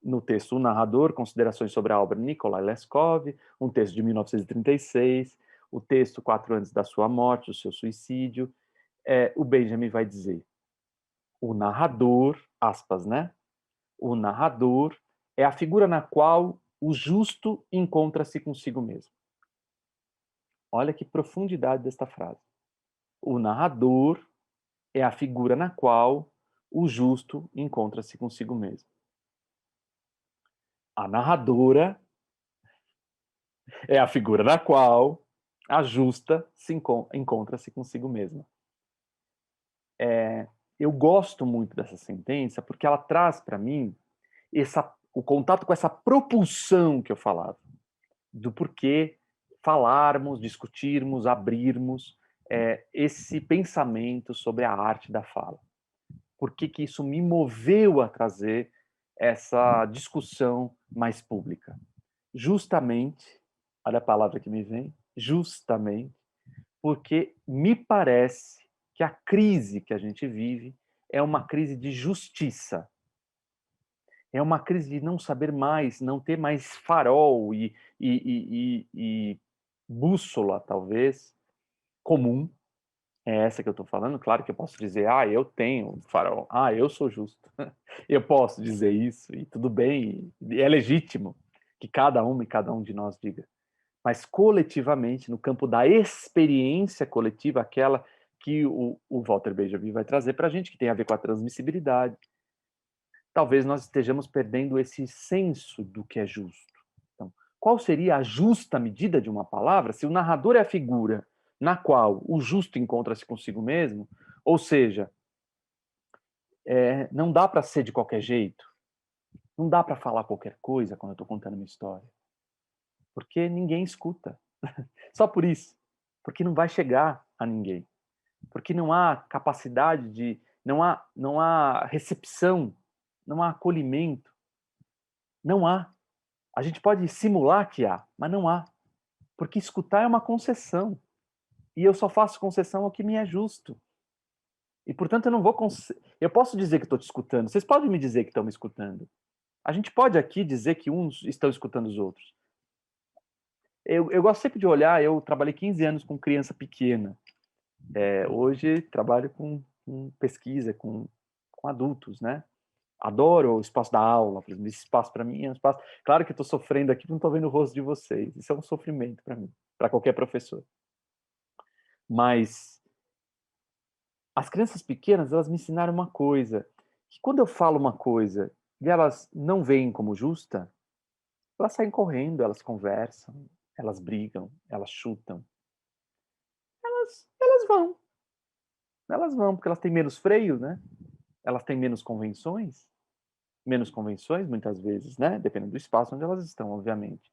no texto O Narrador, Considerações sobre a obra de Nikolai Leskov, um texto de 1936, o texto 4 anos da sua morte, do seu suicídio, o Benjamin vai dizer, o narrador, aspas, né? O narrador é a figura na qual o justo encontra-se consigo mesmo. Olha que profundidade desta frase. O narrador é a figura na qual o justo encontra-se consigo mesmo. A narradora é a figura na qual a justa encontra-se consigo mesma. Eu gosto muito dessa sentença porque ela traz para mim o contato com essa propulsão que eu falava, do porquê falarmos, discutirmos, abrirmos esse pensamento sobre a arte da fala. Por que que isso me moveu a trazer essa discussão mais pública? Justamente, olha a palavra que me vem, justamente, porque me parece que a crise que a gente vive é uma crise de justiça. É uma crise de não saber mais, não ter mais farol e bússola, talvez, comum. É essa que eu estou falando. Claro que eu posso dizer, eu tenho farol, eu sou justo. Eu posso dizer isso, e tudo bem, e é legítimo que cada uma e cada um de nós diga. Mas coletivamente, no campo da experiência coletiva, aquela que o Walter Benjamin vai trazer para a gente, que tem a ver com a transmissibilidade, talvez nós estejamos perdendo esse senso do que é justo. Então, qual seria a justa medida de uma palavra se o narrador é a figura na qual o justo encontra-se consigo mesmo? Ou seja, não dá para ser de qualquer jeito, não dá para falar qualquer coisa quando eu estou contando uma história, porque ninguém escuta. Só por isso, porque não vai chegar a ninguém, porque não há capacidade de, não há recepção, não há acolhimento, não há. A gente pode simular que há, mas não há. Porque escutar é uma concessão. E eu só faço concessão ao que me é justo. E, portanto, eu não vou... Eu posso dizer que estou te escutando. Vocês podem me dizer que estão me escutando. A gente pode aqui dizer que uns estão escutando os outros. Eu gosto sempre de olhar... Eu trabalhei 15 anos com criança pequena. Hoje trabalho com pesquisa, com adultos, né? Adoro o espaço da aula, por exemplo, esse espaço para mim é um espaço... Claro que eu estou sofrendo aqui porque não estou vendo o rosto de vocês. Isso é um sofrimento para mim, para qualquer professor. Mas as crianças pequenas, elas me ensinaram uma coisa, que quando eu falo uma coisa e elas não veem como justa, elas saem correndo, elas conversam, elas brigam, elas chutam. Elas vão, porque elas têm menos freio, né? Elas têm menos convenções muitas vezes, né? Dependendo do espaço onde elas estão, obviamente.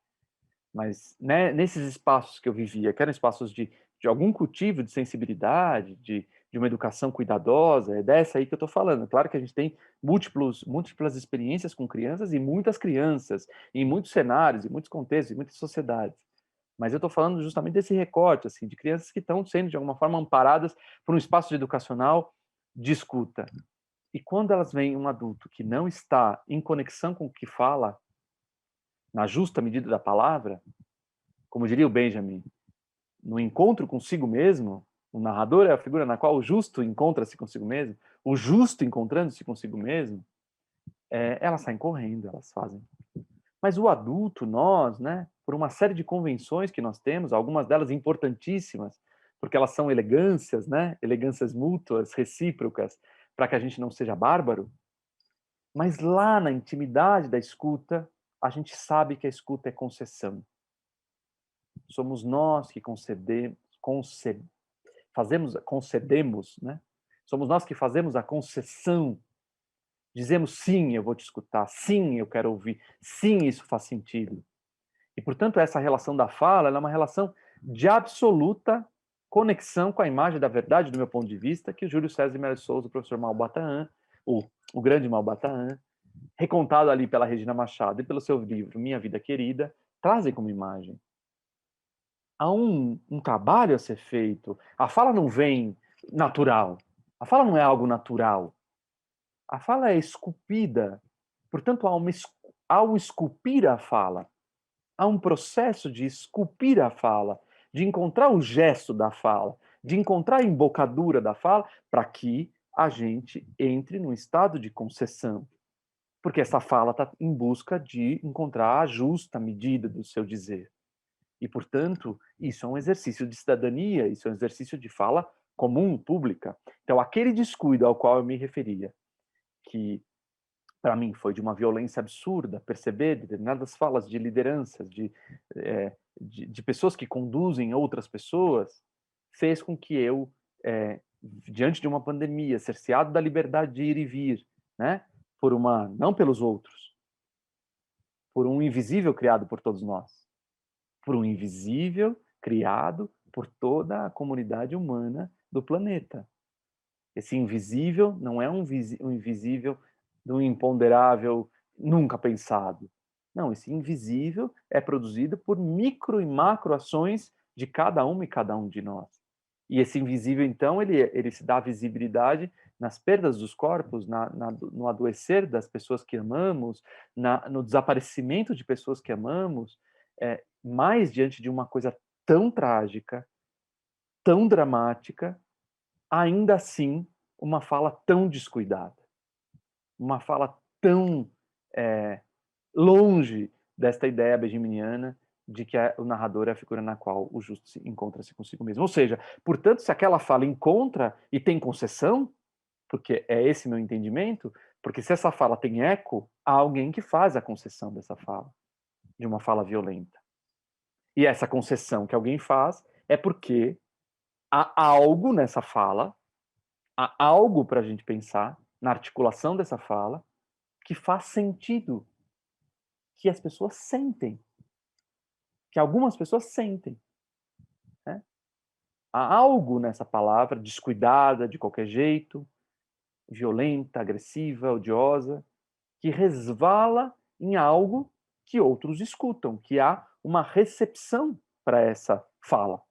Mas, né, nesses espaços que eu vivia, que eram espaços de algum cultivo de sensibilidade, de uma educação cuidadosa, é dessa aí que eu estou falando. Claro que a gente tem múltiplas experiências com crianças e muitas crianças, em muitos cenários, em muitos contextos, em muitas sociedades. Mas eu estou falando justamente desse recorte, assim, de crianças que estão sendo, de alguma forma, amparadas por um espaço educacional de escuta. E quando elas veem um adulto que não está em conexão com o que fala, na justa medida da palavra, como diria o Benjamin, no encontro consigo mesmo, o narrador é a figura na qual o justo encontra-se consigo mesmo, o justo encontrando-se consigo mesmo, elas saem correndo, elas fazem. Mas o adulto, nós, né, por uma série de convenções que nós temos, algumas delas importantíssimas, porque elas são elegâncias, né, elegâncias mútuas, recíprocas, para que a gente não seja bárbaro, mas lá na intimidade da escuta, a gente sabe que a escuta é concessão. Somos nós que concedemos, né? Somos nós que fazemos a concessão. Dizemos sim, eu vou te escutar, sim, eu quero ouvir, sim, isso faz sentido. E, portanto, essa relação da fala é uma relação de absoluta conexão com a imagem da verdade, do meu ponto de vista, que o Júlio César de Mello Souza, o professor Malbataan, o grande Malbataan, recontado ali pela Regina Machado e pelo seu livro Minha Vida Querida, trazem como imagem. Há um trabalho a ser feito. A fala não vem natural. A fala não é algo natural. A fala é esculpida. Portanto, ao esculpir a fala, há um processo de esculpir a fala, de encontrar o gesto da fala, de encontrar a embocadura da fala, para que a gente entre num estado de concessão. Porque essa fala está em busca de encontrar a justa medida do seu dizer. E, portanto, isso é um exercício de cidadania, isso é um exercício de fala comum, pública. Então, aquele descuido ao qual eu me referia, que para mim foi de uma violência absurda, perceber determinadas falas de lideranças, de pessoas que conduzem outras pessoas, fez com que eu, diante de uma pandemia, cerceado da liberdade de ir e vir, né, não pelos outros, por um invisível criado por todos nós, por um invisível criado por toda a comunidade humana do planeta. Esse invisível não é um invisível do imponderável nunca pensado. Não, esse invisível é produzido por micro e macro ações de cada uma e cada um de nós. E esse invisível, então, ele se dá visibilidade nas perdas dos corpos, no adoecer das pessoas que amamos, no desaparecimento de pessoas que amamos, mais diante de uma coisa tão trágica, tão dramática, ainda assim, uma fala tão descuidada, uma fala tão longe desta ideia benjaminiana de que o narrador é a figura na qual o justo encontra-se consigo mesmo. Ou seja, portanto, se aquela fala encontra e tem concessão, porque é esse meu entendimento, porque se essa fala tem eco, há alguém que faz a concessão dessa fala, de uma fala violenta. E essa concessão que alguém faz é porque há algo nessa fala, há algo para a gente pensar na articulação dessa fala que faz sentido, que as pessoas sentem, que algumas pessoas sentem. Né? Há algo nessa palavra descuidada, de qualquer jeito, violenta, agressiva, odiosa, que resvala em algo que outros escutam, que há uma recepção para essa fala.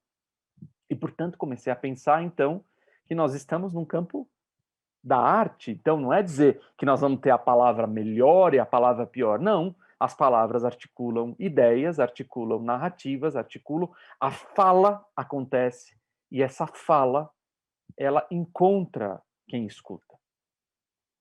E, portanto, comecei a pensar, então, que nós estamos num campo da arte. Então, não é dizer que nós vamos ter a palavra melhor e a palavra pior. Não. As palavras articulam ideias, articulam narrativas, a fala acontece. E essa fala, ela encontra quem escuta.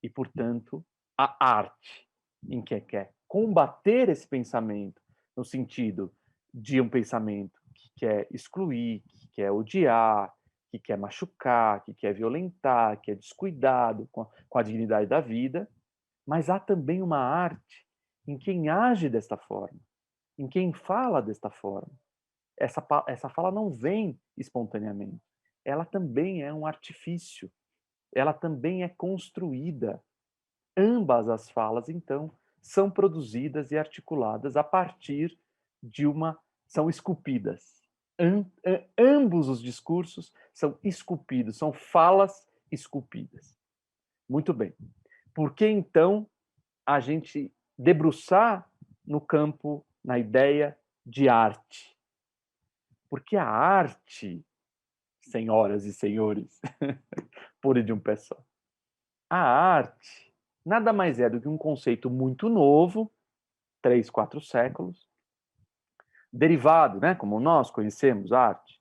E, portanto, a arte em que quer combater esse pensamento, no sentido de um pensamento que quer excluir, que quer odiar, que quer machucar, que quer violentar, que é descuidado com a dignidade da vida, mas há também uma arte em quem age desta forma, em quem fala desta forma. Essa fala não vem espontaneamente, ela também é um artifício, ela também é construída. Ambas as falas, então, são produzidas e articuladas a partir de são esculpidas. Ambos os discursos são esculpidos, são falas esculpidas. Muito bem. Por que, então, a gente debruçar no campo, na ideia de arte? Porque a arte, senhoras e senhores, pura de um pé só, a arte nada mais é do que um conceito muito novo, 3, 4 séculos, derivado, né, como nós conhecemos a arte,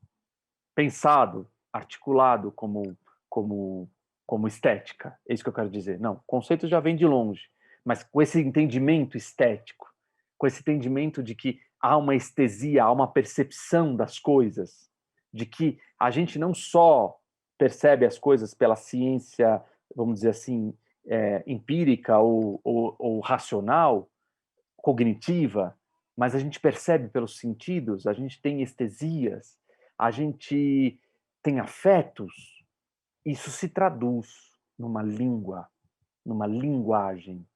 pensado, articulado como estética. É isso que eu quero dizer. Não, o conceito já vem de longe, mas com esse entendimento estético, com esse entendimento de que há uma estesia, há uma percepção das coisas, de que a gente não só percebe as coisas pela ciência, vamos dizer assim, empírica ou racional, cognitiva, mas a gente percebe pelos sentidos, a gente tem estesias, a gente tem afetos. Isso se traduz numa língua, numa linguagem.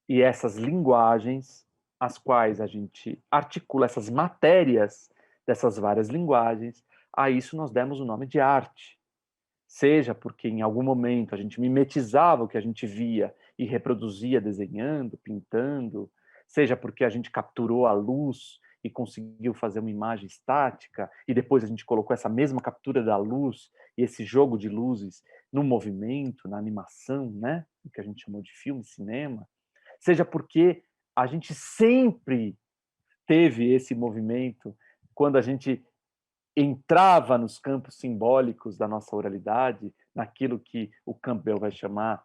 E essas linguagens, as quais a gente articula, essas matérias dessas várias linguagens, a isso nós demos o nome de arte. Seja porque em algum momento a gente mimetizava o que a gente via e reproduzia desenhando, pintando, seja porque a gente capturou a luz e conseguiu fazer uma imagem estática e depois a gente colocou essa mesma captura da luz e esse jogo de luzes no movimento, na animação, né, o que a gente chamou de filme, cinema, seja porque a gente sempre teve esse movimento quando a gente entrava nos campos simbólicos da nossa oralidade, naquilo que o Campbell vai chamar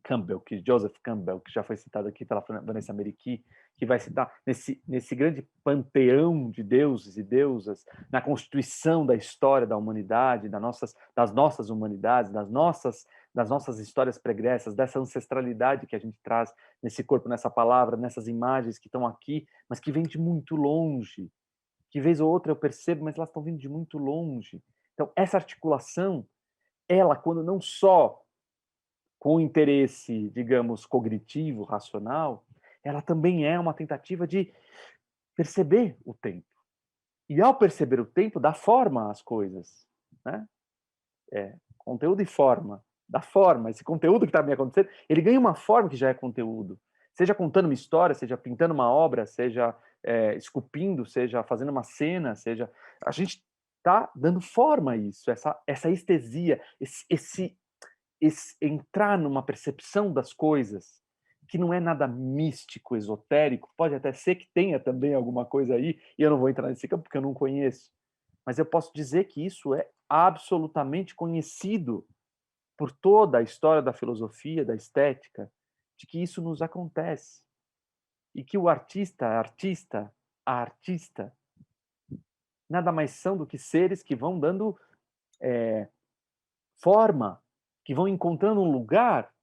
Campbell, que Joseph Campbell, que já foi citado aqui pela Vanessa Merici, que vai citar nesse grande panteão de deuses e deusas, na constituição da história da humanidade, das nossas humanidades, das nossas histórias pregressas, dessa ancestralidade que a gente traz nesse corpo, nessa palavra, nessas imagens que estão aqui, mas que vêm de muito longe, que vez ou outra eu percebo, mas elas estão vindo de muito longe. Então, essa articulação, ela, quando não só com interesse, digamos, cognitivo, racional, ela também é uma tentativa de perceber o tempo. E ao perceber o tempo, dá forma às coisas, né? Conteúdo e forma. Dá forma. Esse conteúdo que está me acontecendo, ele ganha uma forma que já é conteúdo. Seja contando uma história, seja pintando uma obra, seja esculpindo, seja fazendo uma cena, seja... A gente está dando forma a isso, essa estesia, entrar numa percepção das coisas que não é nada místico, esotérico, pode até ser que tenha também alguma coisa aí, e eu não vou entrar nesse campo porque eu não conheço, mas eu posso dizer que isso é absolutamente conhecido por toda a história da filosofia, da estética, de que isso nos acontece. E que o artista, a artista, nada mais são do que seres que vão dando forma, que vão encontrando um lugar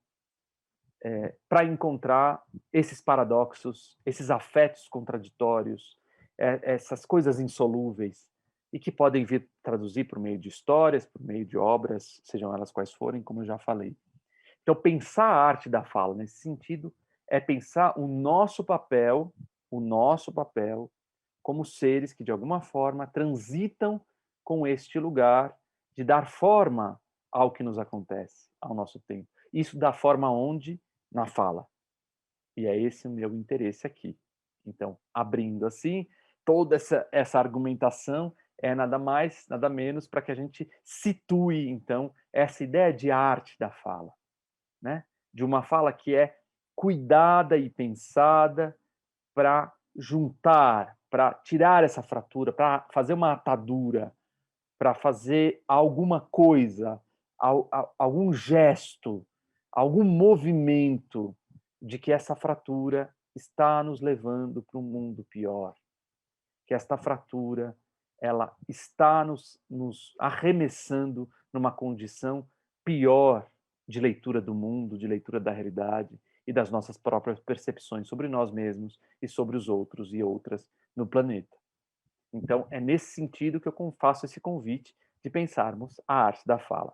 para encontrar esses paradoxos, esses afetos contraditórios, essas coisas insolúveis, e que podem vir traduzir por meio de histórias, por meio de obras, sejam elas quais forem, como eu já falei. Então, pensar a arte da fala nesse sentido é pensar o nosso papel como seres que, de alguma forma, transitam com este lugar de dar forma ao que nos acontece, ao nosso tempo. Isso dá forma onde? Na fala. E é esse o meu interesse aqui. Então, abrindo assim, toda essa argumentação é nada mais, nada menos para que a gente situe, então, essa ideia de arte da fala, né? De uma fala que é cuidada e pensada para juntar, para tirar essa fratura, para fazer uma atadura, para fazer alguma coisa, algum gesto, algum movimento de que essa fratura está nos levando para um mundo pior, que esta fratura ela está nos arremessando numa condição pior de leitura do mundo, de leitura da realidade e das nossas próprias percepções sobre nós mesmos e sobre os outros e outras no planeta. Então, é nesse sentido que eu faço esse convite de pensarmos a arte da fala.